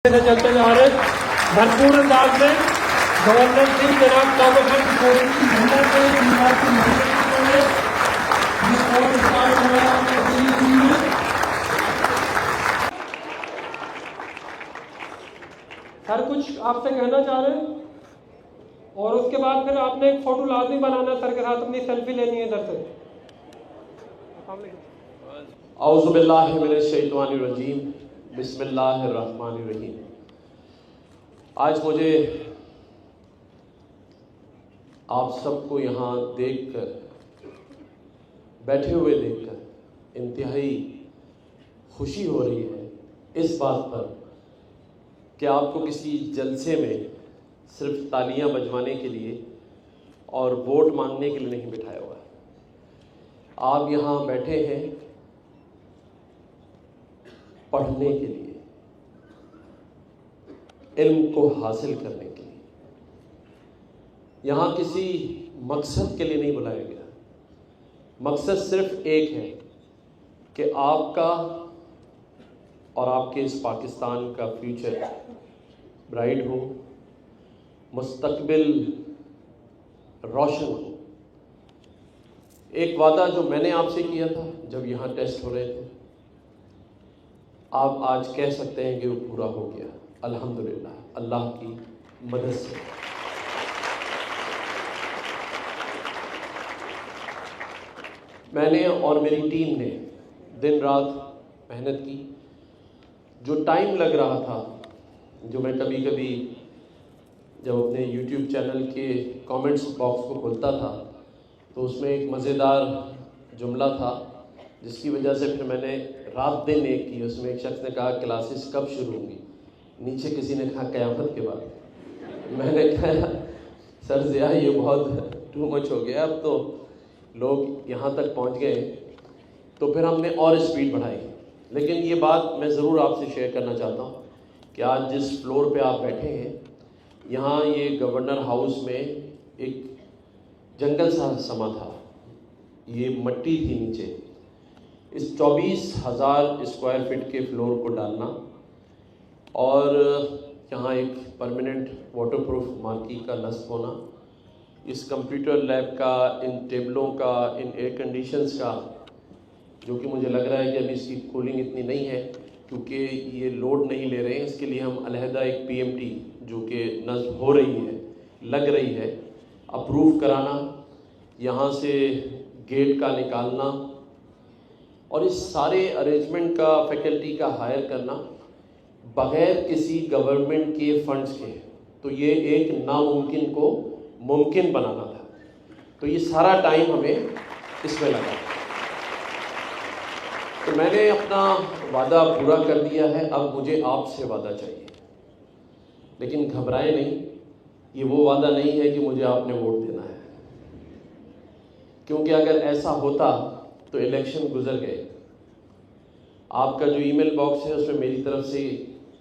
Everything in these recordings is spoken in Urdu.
سے چلتے جا رہے بھرپور انداز میں گورنر صرف جناب سر کچھ آپ سے کہنا چاہ رہے ہیں اور اس کے بعد پھر آپ نے ایک فوٹو لازمی بنانا سر کے ساتھ اپنی سیلفی لینی ہے ادھر سے. اعوذ باللہ من الشیطان الرجیم بسم اللہ الرحمن الرحیم. آج مجھے آپ سب کو یہاں دیکھ کر بیٹھے ہوئے دیکھ کر انتہائی خوشی ہو رہی ہے اس بات پر کہ آپ کو کسی جلسے میں صرف تالیاں بجوانے کے لیے اور ووٹ مانگنے کے لیے نہیں بٹھایا ہوا ہے. آپ یہاں بیٹھے ہیں پڑھنے کے لیے، علم کو حاصل کرنے کے لیے. یہاں کسی مقصد کے لیے نہیں بلایا گیا. مقصد صرف ایک ہے کہ آپ کا اور آپ کے اس پاکستان کا فیوچر برائٹ ہو، مستقبل روشن ہو. ایک وعدہ جو میں نے آپ سے کیا تھا جب یہاں ٹیسٹ ہو رہے تھے، آپ آج کہہ سکتے ہیں کہ وہ پورا ہو گیا الحمدللہ اللہ کی مدد سے. میں نے اور میری ٹیم نے دن رات محنت کی. جو ٹائم لگ رہا تھا، جو میں کبھی کبھی جب اپنے یوٹیوب چینل کے کامنٹس باکس کو کھولتا تھا تو اس میں ایک مزیدار جملہ تھا جس کی وجہ سے پھر میں نے رات دن ایک کی. اس میں ایک شخص نے کہا کلاسز کب شروع ہوں گی؟ نیچے کسی نے کہا قیامت کے بعد. میں نے کہا سر ضیاء یہ بہت ٹو مچ ہو گیا، اب تو لوگ یہاں تک پہنچ گئے. تو پھر ہم نے اور اسپیڈ بڑھائی. لیکن یہ بات میں ضرور آپ سے شیئر کرنا چاہتا ہوں کہ آج جس فلور پہ آپ بیٹھے ہیں یہاں یہ گورنر ہاؤس میں ایک جنگل سا سما تھا. یہ مٹی تھی نیچے. اس 24,000 اسکوائر فٹ کے فلور کو ڈالنا اور یہاں ایک پرماننٹ واٹر پروف مارکی کا نصب ہونا، اس کمپیوٹر لیب کا، ان ٹیبلوں کا، ان ایئر کنڈیشنز کا، جو کہ مجھے لگ رہا ہے کہ ابھی اس کی کولنگ اتنی نہیں ہے کیونکہ یہ لوڈ نہیں لے رہے ہیں. اس کے لیے ہم علیحدہ ایک PMT جو کہ نصب ہو رہی ہے، لگ رہی ہے، اپروو کرانا، یہاں سے گیٹ کا نکالنا اور اس سارے ارینجمنٹ کا فیکلٹی کا ہائر کرنا بغیر کسی گورنمنٹ کے فنڈز کے. تو یہ ایک ناممکن کو ممکن بنانا تھا. تو یہ سارا ٹائم ہمیں اس میں لگا. تو میں نے اپنا وعدہ پورا کر دیا ہے. اب مجھے آپ سے وعدہ چاہیے. لیکن گھبرائیں نہیں، یہ وہ وعدہ نہیں ہے کہ مجھے آپ نے ووٹ دینا ہے، کیونکہ اگر ایسا ہوتا تو الیکشن گزر گئے. آپ کا جو ای میل باکس ہے اس میں میری طرف سے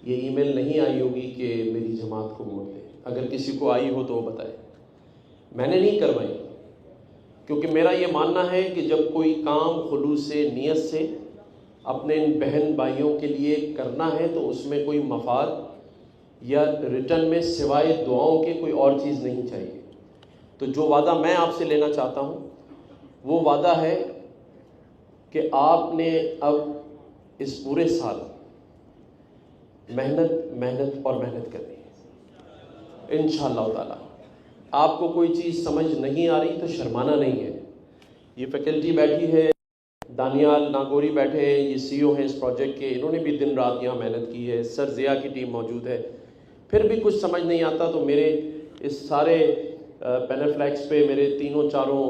یہ ای میل نہیں آئی ہوگی کہ میری جماعت کو ووٹ دیں. اگر کسی کو آئی ہو تو وہ بتائے. میں نے نہیں کروائی، کیونکہ میرا یہ ماننا ہے کہ جب کوئی کام خلوص سے، نیت سے اپنے ان بہن بھائیوں کے لیے کرنا ہے تو اس میں کوئی مفاد یا ریٹرن میں سوائے دعاؤں کے کوئی اور چیز نہیں چاہیے. تو جو وعدہ میں آپ سے لینا چاہتا ہوں وہ وعدہ ہے کہ آپ نے اب اس پورے سال محنت اور محنت کرنی ہے انشاءاللہ تعالی. آپ کو کوئی چیز سمجھ نہیں آ رہی تو شرمانا نہیں ہے. یہ فیکلٹی بیٹھی ہے، دانیال ناگوری بیٹھے ہیں، یہ CEO ہیں اس پروجیکٹ کے، انہوں نے بھی دن رات یہاں محنت کی ہے. سر ضیاء کی ٹیم موجود ہے. پھر بھی کچھ سمجھ نہیں آتا تو میرے اس سارے پینافلیکس پہ میرے تینوں چاروں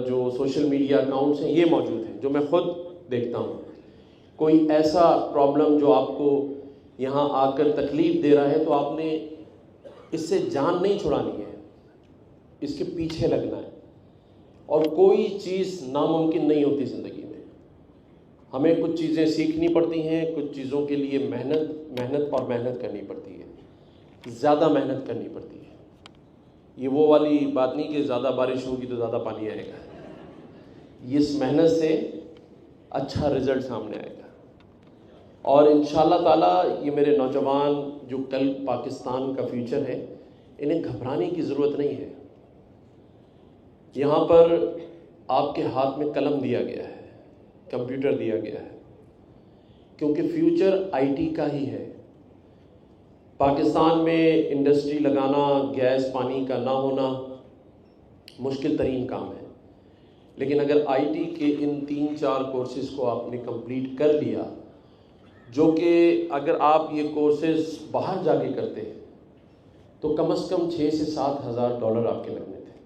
جو سوشل میڈیا اکاؤنٹس ہیں یہ موجود ہیں، جو میں خود دیکھتا ہوں. کوئی ایسا پرابلم جو آپ کو یہاں آ کر تکلیف دے رہا ہے تو آپ نے اس سے جان نہیں چھڑانی ہے، اس کے پیچھے لگنا ہے. اور کوئی چیز ناممکن نہیں ہوتی زندگی میں. ہمیں کچھ چیزیں سیکھنی پڑتی ہیں، کچھ چیزوں کے لیے محنت اور محنت کرنی پڑتی ہے، زیادہ محنت کرنی پڑتی ہے. یہ وہ والی بات نہیں کہ زیادہ بارش ہوگی تو زیادہ پانی آئے گا. اس محنت سے اچھا رزلٹ سامنے آئے گا. اور انشاءاللہ تعالیٰ یہ میرے نوجوان جو کل پاکستان کا فیوچر ہے، انہیں گھبرانے کی ضرورت نہیں ہے. یہاں پر آپ کے ہاتھ میں قلم دیا گیا ہے، کمپیوٹر دیا گیا ہے، کیونکہ فیوچر آئی ٹی کا ہی ہے. پاکستان میں انڈسٹری لگانا، گیس پانی کا نہ ہونا مشکل ترین کام ہے، لیکن اگر آئی ٹی کے ان 3-4 کورسز کو آپ نے کمپلیٹ کر لیا، جو کہ اگر آپ یہ کورسز باہر جا کے کرتے ہیں تو کم از کم 6 سے 7 ہزار ڈالر آپ کے لگنے تھے،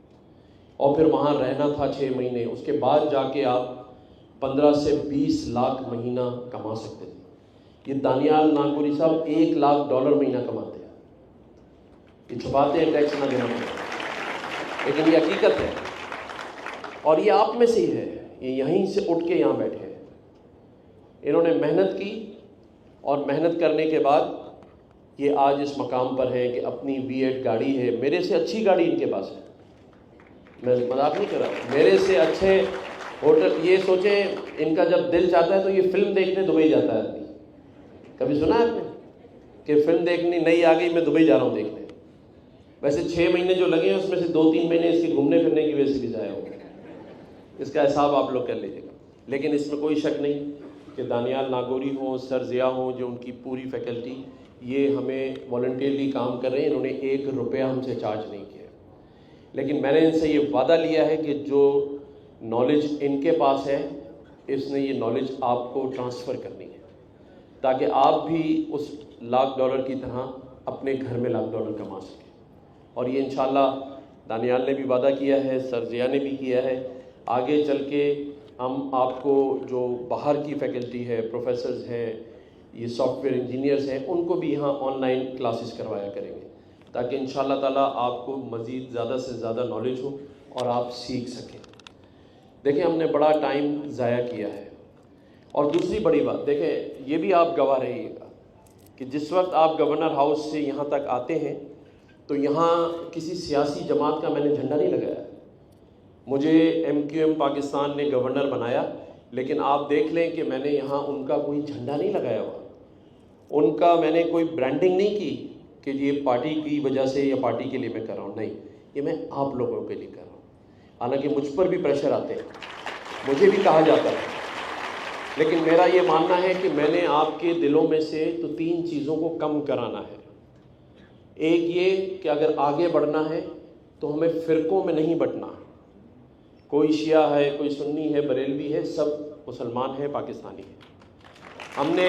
اور پھر وہاں رہنا تھا 6 مہینے، اس کے بعد جا کے آپ 15 سے 20 لاکھ مہینہ کما سکتے تھے. یہ دانیال ناگوری صاحب 1 لاکھ ڈالر مہینہ کماتے ہیں. یہ چھپاتے ہیں ٹیکس نہ دینا پڑتا، لیکن یہ حقیقت ہے. اور یہ آپ میں سے ہی ہے، یہ یہیں سے اٹھ کے یہاں بیٹھے ہیں. انہوں نے محنت کی، اور محنت کرنے کے بعد یہ آج اس مقام پر ہے کہ اپنی V8 گاڑی ہے، میرے سے اچھی گاڑی ان کے پاس ہے. میں مذاق نہیں کر رہا، میرے سے اچھے ہوٹل. یہ سوچیں ان کا جب دل چاہتا ہے تو یہ فلم دیکھنے دبئی جاتا ہے آدمی. کبھی سنا آپ نے کہ فلم دیکھنی نئی آ گئی، میں دبئی جا رہا ہوں دیکھنے؟ ویسے 6 مہینے جو لگے ہیں اس میں سے 2-3 مہینے اس کے گھومنے پھرنے کی وجہ سے بھی ضائع ہو گئے. اس کا حساب آپ لوگ کر لیجیے گا. لیکن اس میں کوئی شک نہیں کہ دانیال ناگوری ہوں، سر ضیاء ہوں، جو ان کی پوری فیکلٹی، یہ ہمیں والنٹیرلی کام کر رہے ہیں. انہوں نے 1 روپیہ ہم سے چارج نہیں کیا. لیکن میں نے ان سے یہ وعدہ لیا ہے کہ جو نالج ان کے پاس ہے، اس نے یہ نالج آپ کو ٹرانسفر کرنی ہے، تاکہ آپ بھی اس $1 لاکھ کی طرح اپنے گھر میں $1 لاکھ کما سکیں. اور یہ انشاءاللہ دانیال نے بھی وعدہ کیا ہے، سر ضیاء نے بھی کیا ہے. آگے چل کے ہم آپ کو جو باہر کی فیکلٹی ہے، پروفیسرز ہیں، یہ سافٹ ویئر انجینئرز ہیں، ان کو بھی یہاں آن لائن کلاسز کروایا کریں گے، تاکہ انشاءاللہ تعالیٰ آپ کو مزید زیادہ سے زیادہ نالج ہو اور آپ سیکھ سکیں. دیکھیں ہم نے بڑا ٹائم ضائع کیا ہے. اور دوسری بڑی بات، دیکھیں یہ بھی آپ گواہ رہیے گا کہ جس وقت آپ گورنر ہاؤس سے یہاں تک آتے ہیں تو یہاں کسی سیاسی جماعت کا میں نے جھنڈا نہیں لگایا. مجھے MQM پاکستان نے گورنر بنایا، لیکن آپ دیکھ لیں کہ میں نے یہاں ان کا کوئی جھنڈا نہیں لگایا ہوا، ان کا میں نے کوئی برانڈنگ نہیں کی کہ یہ پارٹی کی وجہ سے یا پارٹی کے لیے میں کر رہا ہوں. نہیں، یہ میں آپ لوگوں کے لیے کر رہا ہوں. حالانکہ مجھ پر بھی پریشر آتے ہیں، مجھے بھی کہا جاتا ہے، لیکن میرا یہ ماننا ہے کہ میں نے آپ کے دلوں میں سے تو 3 چیزوں کو کم کرانا ہے. ایک یہ کہ اگر آگے بڑھنا ہے تو ہمیں فرقوں میں نہیں بٹنا. کوئی شیعہ ہے، کوئی سنی ہے، بریلوی ہے، سب مسلمان ہیں، پاکستانی ہیں. ہم نے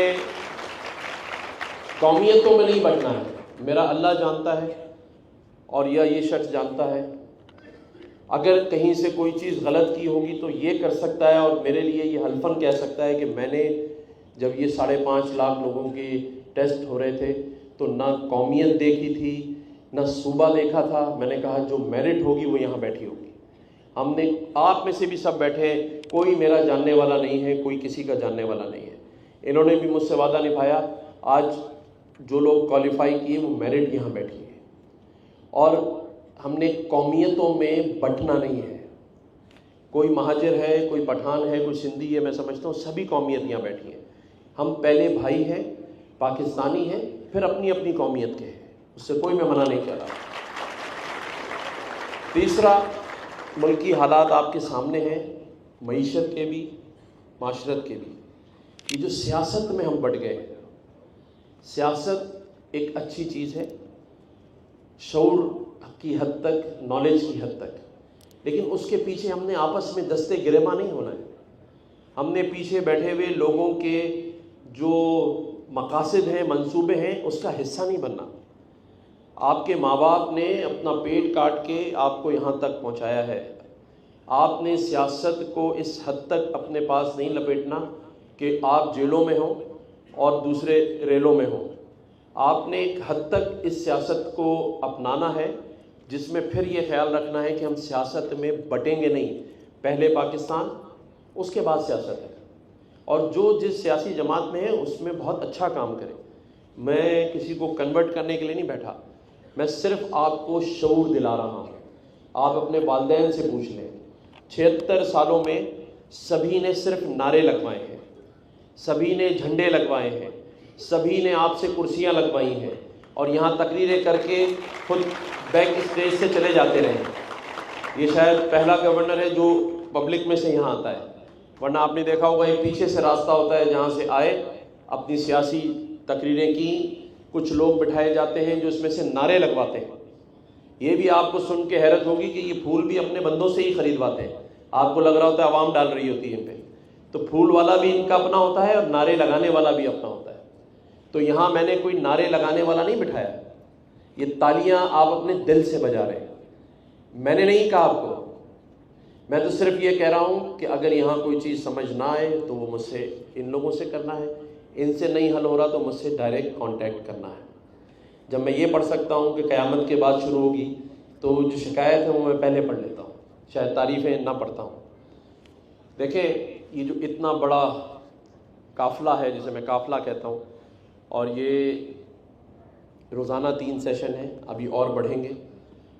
قومیتوں میں نہیں بٹنا ہے. میرا اللہ جانتا ہے اور یہ شخص جانتا ہے. اگر کہیں سے کوئی چیز غلط کی ہوگی تو یہ کر سکتا ہے، اور میرے لیے یہ حلفاً کہہ سکتا ہے کہ میں نے جب یہ 5.5 لاکھ لوگوں کے ٹیسٹ ہو رہے تھے تو نہ قومیت دیکھی تھی، نہ صوبہ دیکھا تھا. میں نے کہا جو میرٹ ہوگی وہ یہاں بیٹھی ہوگی. ہم نے آپ میں سے بھی سب بیٹھے ہیں، کوئی میرا جاننے والا نہیں ہے، کوئی کسی کا جاننے والا نہیں ہے. انہوں نے بھی مجھ سے وعدہ نبھایا. آج جو لوگ کوالیفائی کیے وہ میرٹ یہاں بیٹھی ہے. اور ہم نے قومیتوں میں بٹنا نہیں ہے. کوئی مہاجر ہے، کوئی پٹھان ہے، کوئی سندھی ہے، میں سمجھتا ہوں سبھی قومیت یہاں بیٹھی ہیں. ہم پہلے بھائی ہیں، پاکستانی ہیں، پھر اپنی اپنی قومیت کے ہیں. اس سے کوئی میں منع نہیں کر رہا. تیسرا، ملکی حالات آپ کے سامنے ہیں، معیشت کے بھی، معاشرت کے بھی. یہ جو سیاست میں ہم بٹ گئے ہیں، سیاست ایک اچھی چیز ہے شعور کی حد تک، نالج کی حد تک، لیکن اس کے پیچھے ہم نے آپس میں دستے گریباں نہیں ہونا ہے. ہم نے پیچھے بیٹھے ہوئے لوگوں کے جو مقاصد ہیں، منصوبے ہیں، اس کا حصہ نہیں بننا. آپ کے ماں باپ نے اپنا پیٹ کاٹ کے آپ کو یہاں تک پہنچایا ہے. آپ نے سیاست کو اس حد تک اپنے پاس نہیں لپیٹنا کہ آپ جیلوں میں ہوں اور دوسرے ریلوں میں ہوں. آپ نے ایک حد تک اس سیاست کو اپنانا ہے جس میں پھر یہ خیال رکھنا ہے کہ ہم سیاست میں بٹیں گے نہیں. پہلے پاکستان، اس کے بعد سیاست ہے. اور جو جس سیاسی جماعت میں ہے اس میں بہت اچھا کام کرے. میں کسی کو کنورٹ کرنے کے لیے نہیں بیٹھا، میں صرف آپ کو شعور دلا رہا ہوں. آپ اپنے والدین سے پوچھ لیں، 76 سالوں میں سبھی نے صرف نعرے لگوائے ہیں، سبھی نے جھنڈے لگوائے ہیں، سبھی نے آپ سے کرسیاں لگوائی ہیں اور یہاں تقریریں کر کے خود بیک اسٹیج سے چلے جاتے رہے. یہ شاید پہلا گورنر ہے جو پبلک میں سے یہاں آتا ہے، ورنہ آپ نے دیکھا ہوگا یہ پیچھے سے راستہ ہوتا ہے جہاں سے آئے، اپنی سیاسی تقریریں کی. کچھ لوگ بٹھائے جاتے ہیں جو اس میں سے نعرے لگواتے ہیں. یہ بھی آپ کو سن کے حیرت ہوگی کہ یہ پھول بھی اپنے بندوں سے ہی خریدواتے ہیں. آپ کو لگ رہا ہوتا ہے عوام ڈال رہی ہوتی ہے ان پہ، تو پھول والا بھی ان کا اپنا ہوتا ہے اور نعرے لگانے والا بھی اپنا ہوتا ہے. تو یہاں میں نے کوئی نعرے لگانے والا نہیں بٹھایا، یہ تالیاں آپ اپنے دل سے بجا رہے ہیں. میں نے نہیں کہا آپ کو، میں تو صرف یہ کہہ رہا ہوں کہ اگر یہاں کوئی چیز سمجھ نہ آئے تو وہ مجھ سے، ان لوگوں سے کرنا ہے. ان سے نہیں حل ہو رہا تو مجھ سے ڈائریکٹ کانٹیکٹ کرنا ہے. جب میں یہ پڑھ سکتا ہوں کہ قیامت کے بعد شروع ہوگی تو جو شکایت ہے وہ میں پہلے پڑھ لیتا ہوں، شاید تعریفیں نہ پڑھتا ہوں. دیکھیں یہ جو اتنا بڑا قافلہ ہے جسے میں قافلہ کہتا ہوں، اور یہ روزانہ 3 سیشن ہیں، ابھی اور بڑھیں گے.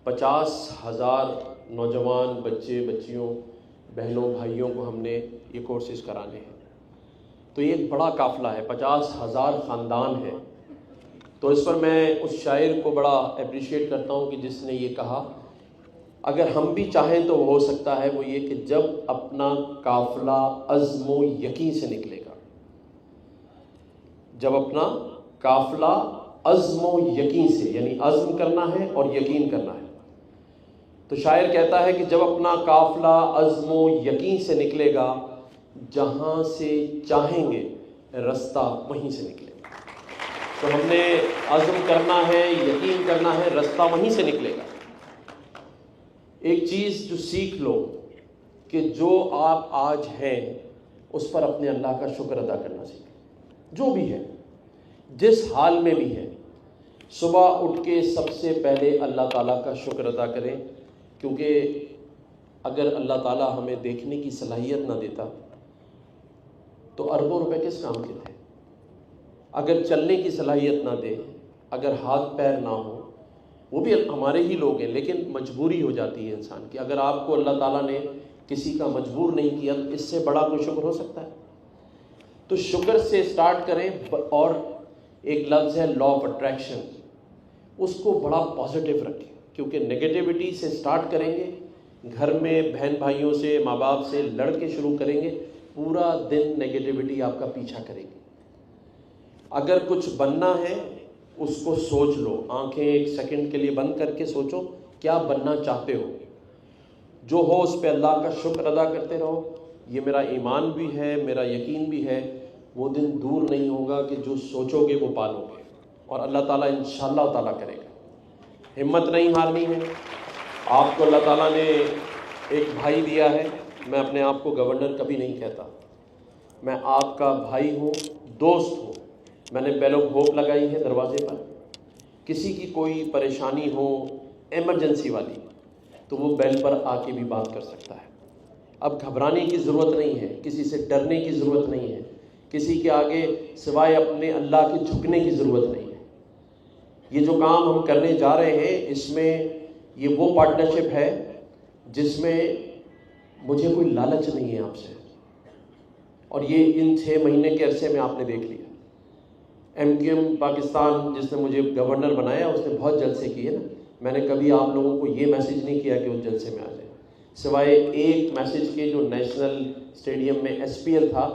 50,000 نوجوان بچے بچیوں بہنوں بھائیوں کو ہم نے یہ کورسز کرانے ہیں. تو یہ ایک بڑا قافلہ ہے، 50,000 خاندان ہیں. تو اس پر میں اس شاعر کو بڑا اپریشیٹ کرتا ہوں کہ جس نے یہ کہا، اگر ہم بھی چاہیں تو ہو سکتا ہے. وہ یہ کہ جب اپنا قافلہ عزم و یقین سے نکلے گا، جب اپنا قافلہ عزم و یقین سے، یعنی عزم کرنا ہے اور یقین کرنا ہے. تو شاعر کہتا ہے کہ جب اپنا قافلہ عزم و یقین سے نکلے گا، جہاں سے چاہیں گے رستہ وہیں سے نکلے گا. تو ہم نے عزم کرنا ہے، یقین کرنا ہے، رستہ وہیں سے نکلے گا. ایک چیز جو سیکھ لو کہ جو آپ آج ہیں اس پر اپنے اللہ کا شکر ادا کرنا سیکھیں. جو بھی ہے، جس حال میں بھی ہے، صبح اٹھ کے سب سے پہلے اللہ تعالیٰ کا شکر ادا کریں. کیونکہ اگر اللہ تعالیٰ ہمیں دیکھنے کی صلاحیت نہ دیتا تو اربوں روپے کس کام کے تھے. اگر چلنے کی صلاحیت نہ دے، اگر ہاتھ پیر نہ ہو، وہ بھی ہمارے ہی لوگ ہیں، لیکن مجبوری ہو جاتی ہے انسان کی. اگر آپ کو اللہ تعالیٰ نے کسی کا مجبور نہیں کیا تو اس سے بڑا کوئی شکر ہو سکتا ہے؟ تو شکر سے سٹارٹ کریں. اور ایک لفظ ہے لا آف اٹریکشن، اس کو بڑا پازیٹیو رکھیں. کیونکہ نگیٹیوٹی سے سٹارٹ کریں گے، گھر میں بہن بھائیوں سے، ماں باپ سے لڑ کے شروع کریں گے، پورا دن نگیٹیوٹی آپ کا پیچھا کرے گی. اگر کچھ بننا ہے اس کو سوچ لو، آنکھیں 1 سیکنڈ کے لیے بند کر کے سوچو کیا بننا چاہتے ہو. جو ہو اس پہ اللہ کا شکر ادا کرتے رہو. یہ میرا ایمان بھی ہے، میرا یقین بھی ہے، وہ دن دور نہیں ہوگا کہ جو سوچو گے وہ پالو گے، اور اللہ تعالیٰ انشاءاللہ تعالیٰ کرے گا. ہمت نہیں ہارنی ہے. آپ کو اللہ تعالیٰ نے ایک بھائی دیا ہے. میں اپنے آپ کو گورنر کبھی نہیں کہتا، میں آپ کا بھائی ہوں، دوست ہوں. میں نے بیل آف ہوپ لگائی ہے دروازے پر. کسی کی کوئی پریشانی ہو ایمرجنسی والی تو وہ بیل پر آ کے بھی بات کر سکتا ہے. اب گھبرانے کی ضرورت نہیں ہے، کسی سے ڈرنے کی ضرورت نہیں ہے، کسی کے آگے سوائے اپنے اللہ کے جھکنے کی ضرورت نہیں ہے. یہ جو کام ہم کرنے جا رہے ہیں اس میں یہ وہ پارٹنرشپ ہے جس میں مجھے کوئی لالچ نہیں ہے آپ سے. اور یہ ان 6 مہینے کے عرصے میں آپ نے دیکھ لیا. MQM پاکستان جس نے مجھے گورنر بنایا اس نے بہت جلسے کیے نا. میں نے کبھی آپ لوگوں کو یہ میسج نہیں کیا کہ اس جلسے میں آ جائیں، سوائے ایک میسج کے جو نیشنل اسٹیڈیم میں SPL تھا.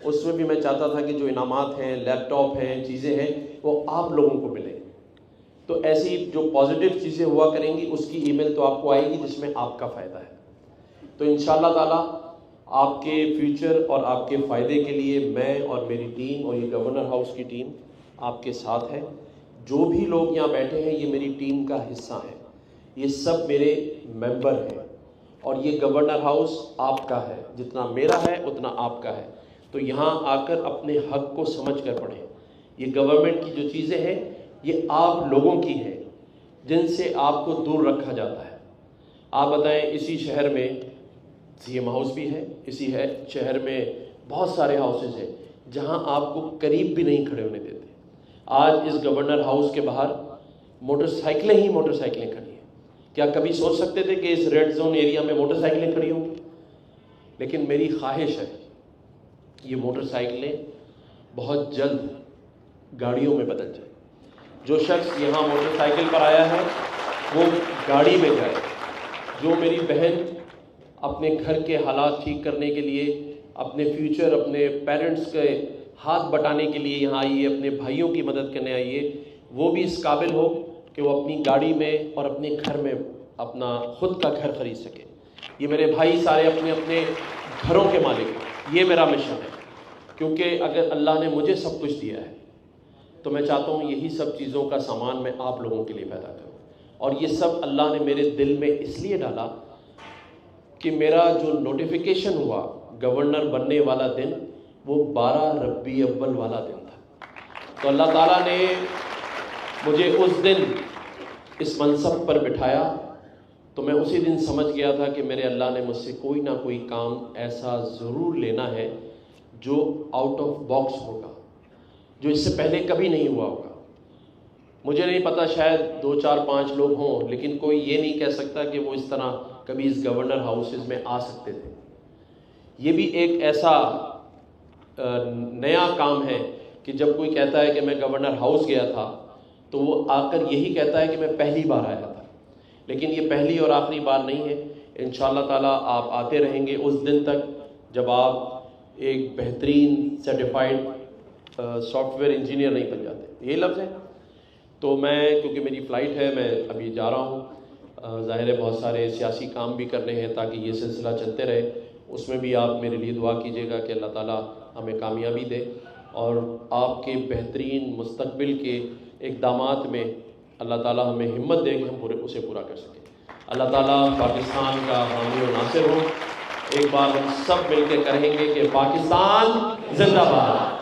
اس میں بھی میں چاہتا تھا کہ جو انعامات ہیں، لیپ ٹاپ ہیں، چیزیں ہیں، وہ آپ لوگوں کو ملیں. تو ایسی جو پازیٹیو چیزیں ہوا کریں گی اس کی ای میل تو آپ کو آئے گی جس میں آپ کا فائدہ ہے. تو انشاءاللہ تعالیٰ آپ کے فیوچر اور آپ کے فائدے کے لیے میں اور میری ٹیم اور یہ گورنر ہاؤس کی ٹیم آپ کے ساتھ ہے. جو بھی لوگ یہاں بیٹھے ہیں یہ میری ٹیم کا حصہ ہیں، یہ سب میرے ممبر ہیں، اور یہ گورنر ہاؤس آپ کا ہے. جتنا میرا ہے اتنا آپ کا ہے. تو یہاں آ کر اپنے حق کو سمجھ کر پڑھیں. یہ گورنمنٹ کی جو چیزیں ہیں یہ آپ لوگوں کی ہیں جن سے آپ کو دور رکھا جاتا ہے. آپ بتائیں اسی شہر میں CM ہاؤس بھی ہے، اسی شہر میں بہت سارے ہاؤسز ہیں جہاں آپ کو قریب بھی نہیں کھڑے ہونے دیتے. آج اس گورنر ہاؤس کے باہر موٹر سائیکلیں کھڑی ہیں. کیا کبھی سوچ سکتے تھے کہ اس ریڈ زون ایریا میں موٹر سائیکلیں کھڑی ہوں گی؟ لیکن میری خواہش ہے یہ موٹر سائیکلیں بہت جلد گاڑیوں میں بدل جائے. جو شخص یہاں موٹر سائیکل پر آیا ہے وہ گاڑی میں جائے. جو میری بہن اپنے گھر کے حالات ٹھیک کرنے کے لیے, اپنے فیوچر, اپنے پیرنٹس کے ہاتھ بٹانے کے لیے یہاں آئی ہے, اپنے بھائیوں کی مدد کرنے آئی ہے, وہ بھی اس قابل ہو کہ وہ اپنی گاڑی میں اور اپنے گھر میں اپنا خود کا گھر خرید سکے. یہ میرے بھائی سارے اپنے اپنے گھروں کے مالک ہیں. یہ میرا مشن ہے, کیونکہ اگر اللہ نے مجھے سب کچھ دیا ہے تو میں چاہتا ہوں یہی سب چیزوں کا سامان میں آپ لوگوں کے لیے پیدا کروں. اور یہ سب اللہ نے میرے دل میں اس لیے ڈالا کہ میرا جو نوٹیفیکیشن ہوا گورنر بننے والا دن وہ 12 ربیع اول والا دن تھا. تو اللہ تعالیٰ نے مجھے اس دن اس منصب پر بٹھایا تو میں اسی دن سمجھ گیا تھا کہ میرے اللہ نے مجھ سے کوئی نہ کوئی کام ایسا ضرور لینا ہے جو آؤٹ آف باکس ہوگا, جو اس سے پہلے کبھی نہیں ہوا ہوگا. مجھے نہیں پتا, شاید 2 4 5 لوگ ہوں, لیکن کوئی یہ نہیں کہہ سکتا کہ وہ اس طرح کبھی اس گورنر ہاؤسز میں آ سکتے تھے. یہ بھی ایک ایسا نیا کام ہے کہ جب کوئی کہتا ہے کہ میں گورنر ہاؤس گیا تھا تو وہ آ کر یہی کہتا ہے کہ میں پہلی بار آیا تھا. لیکن یہ پہلی اور آخری بار نہیں ہے. انشاءاللہ تعالیٰ آپ آتے رہیں گے اس دن تک جب آپ ایک بہترین سرٹیفائڈ سافٹ ویئر انجینئر نہیں بن جاتے. یہی لفظ ہے. تو میں, کیونکہ میری فلائٹ ہے, میں ابھی جا رہا ہوں. ظاہر ہے بہت سارے سیاسی کام بھی کرنے ہیں تاکہ یہ سلسلہ چلتے رہے. اس میں بھی آپ میرے لیے دعا کیجیے گا کہ اللہ تعالیٰ ہمیں کامیابی دے اور آپ کے بہترین مستقبل کے اقدامات میں اللہ تعالیٰ ہمیں ہمت دے کہ ہم اسے پورا کر سکیں. اللہ تعالیٰ پاکستان کا حامی و ناصر ہو. ایک بار ہم سب مل کے کہیں گے کہ پاکستان زندہ باد.